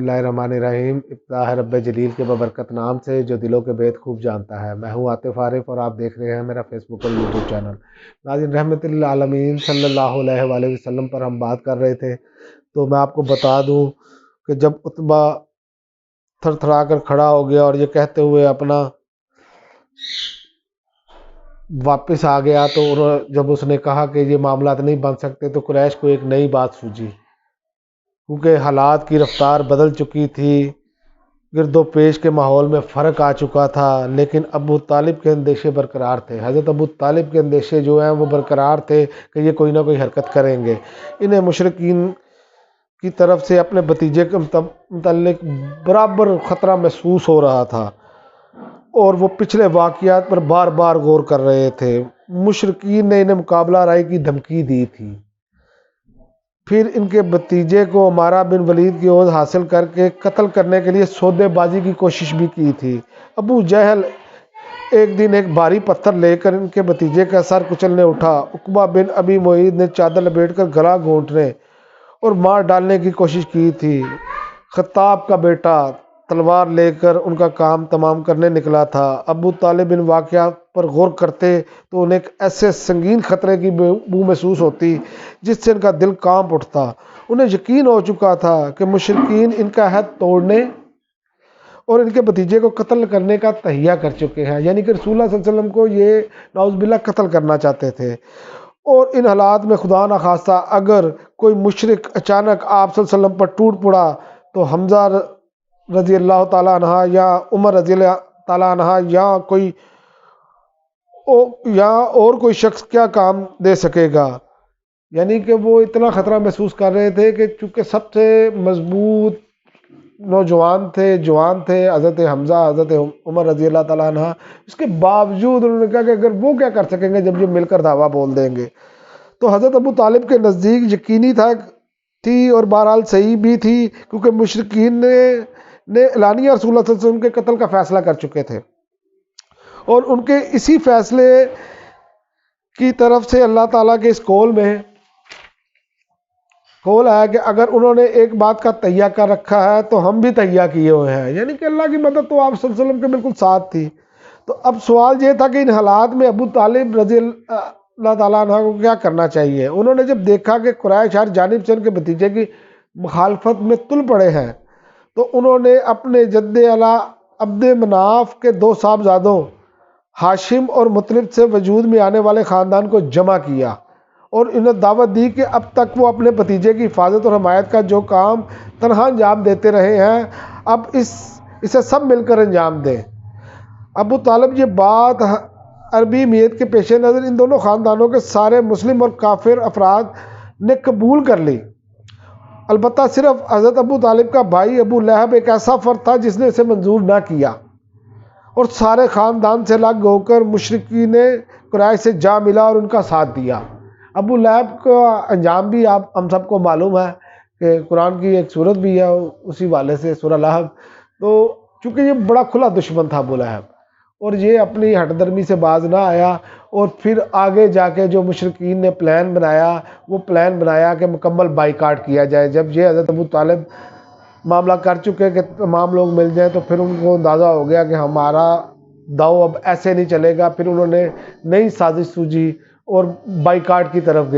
اللہ الرحمن الرحیم۔ ابتدا ہے رب جلیل کے ببرکت نام سے جو دلوں کے بید خوب جانتا ہے۔ میں ہوں عاطف عارف اور آپ دیکھ رہے ہیں میرا فیس بک اور یوٹیوب چینل۔ ناظرین، رحمت للعالمین صلی اللہ علیہ وآلہ وسلم پر ہم بات کر رہے تھے، تو میں آپ کو بتا دوں کہ جب عتبہ تھر تھرا کر کھڑا ہو گیا اور یہ کہتے ہوئے اپنا واپس آ گیا، تو جب اس نے کہا کہ یہ معاملات نہیں بن سکتے، تو قریش کو ایک نئی بات سوجی، کیونکہ حالات کی رفتار بدل چکی تھی، گرد و پیش کے ماحول میں فرق آ چکا تھا، لیکن ابو طالب کے اندیشے برقرار تھے۔ حضرت ابو طالب کے اندیشے جو ہیں وہ برقرار تھے کہ یہ کوئی نہ کوئی حرکت کریں گے۔ انہیں مشرکین کی طرف سے اپنے بھتیجے کے متعلق برابر خطرہ محسوس ہو رہا تھا، اور وہ پچھلے واقعات پر بار بار غور کر رہے تھے۔ مشرکین نے انہیں مقابلہ آرائی کی دھمکی دی تھی، پھر ان کے بھتیجے کو عمارہ بن ولید کی عوض حاصل کر کے قتل کرنے کے لیے سودے بازی کی کوشش بھی کی تھی۔ ابو جہل ایک دن ایک بھاری پتھر لے کر ان کے بھتیجے کا سر کچلنے اٹھا۔ عقبہ بن ابی معیط نے چادر لپیٹ کر گلا گھونٹنے اور مار ڈالنے کی کوشش کی تھی۔ خطاب کا بیٹا تلوار لے کر ان کا کام تمام کرنے نکلا تھا۔ ابو طالب ان واقعات پر غور کرتے تو انہیں ایک ایسے سنگین خطرے کی بو محسوس ہوتی جس سے ان کا دل کانپ اٹھتا۔ انہیں یقین ہو چکا تھا کہ مشرکین ان کا عہد توڑنے اور ان کے بھتیجے کو قتل کرنے کا تہیہ کر چکے ہیں، یعنی کہ رسول اللہ صلی اللہ علیہ وسلم کو یہ نعوذ باللہ قتل کرنا چاہتے تھے۔ اور ان حالات میں خدا نخواستہ اگر کوئی مشرک اچانک آپ صلی اللہ علیہ وسلم پر ٹوٹ پڑا تو حمزہ رضی اللہ تعالیٰ عنہ یا عمر رضی اللہ تعالیٰ عنہ یا اور کوئی شخص کیا کام دے سکے گا، یعنی کہ وہ اتنا خطرہ محسوس کر رہے تھے کہ چونکہ سب سے مضبوط نوجوان تھے، جوان تھے حضرت حمزہ، حضرت عمر رضی اللہ تعالیٰ عنہ، اس کے باوجود انہوں نے کہا کہ اگر وہ کیا کر سکیں گے جب یہ مل کر دعویٰ بول دیں گے۔ تو حضرت ابو طالب کے نزدیک یقینی تھی اور بہرحال صحیح بھی تھی، کیونکہ مشرکین نے اعلانیہ رسول اللہ صلی اللہ علیہ وسلم کے قتل کا فیصلہ کر چکے تھے، اور ان کے اسی فیصلے کی طرف سے اللہ تعالیٰ کے اس قول آیا کہ اگر انہوں نے ایک بات کا تہیہ کر رکھا ہے تو ہم بھی تہیہ کیے ہوئے ہیں، یعنی کہ اللہ کی مدد تو آپ صلی اللہ علیہ وسلم کے بالکل ساتھ تھی۔ تو اب سوال یہ تھا کہ ان حالات میں ابو طالب رضی اللہ تعالیٰ عنہ کو کیا کرنا چاہیے۔ انہوں نے جب دیکھا کہ قریش ہر جانب سے ان کے بھتیجے کی مخالفت میں تل پڑے ہیں، تو انہوں نے اپنے جد اعلیٰ عبد مناف کے دو صاحبزادوں ہاشم اور مطلب سے وجود میں آنے والے خاندان کو جمع کیا اور انہیں دعوت دی کہ اب تک وہ اپنے بھتیجے کی حفاظت اور حمایت کا جو کام تنہا انجام دیتے رہے ہیں، اب اسے سب مل کر انجام دیں۔ ابو طالب یہ بات عربی میت کے پیش نظر ان دونوں خاندانوں کے سارے مسلم اور کافر افراد نے قبول کر لی۔ البتہ صرف حضرت ابو طالب کا بھائی ابو لہب ایک ایسا فرد تھا جس نے اسے منظور نہ کیا، اور سارے خاندان سے الگ ہو کر مشرکین قریش سے جا ملا اور ان کا ساتھ دیا۔ ابو لہب کا انجام بھی ہم سب کو معلوم ہے کہ قرآن کی ایک صورت بھی ہے اسی والے سے، سورہ لہب۔ تو چونکہ یہ بڑا کھلا دشمن تھا ابو لہب، اور یہ اپنی ہٹ درمی سے باز نہ آیا، اور پھر آگے جا کے جو مشرکین نے پلان بنایا کہ مکمل بائیکاٹ کیا جائے۔ جب یہ حضرت ابو طالب معاملہ کر چکے کہ تمام لوگ مل جائیں، تو پھر ان کو اندازہ ہو گیا کہ ہمارا داؤ اب ایسے نہیں چلے گا۔ پھر انہوں نے نئی سازش سوجی اور بائیکاٹ کی طرف گئے۔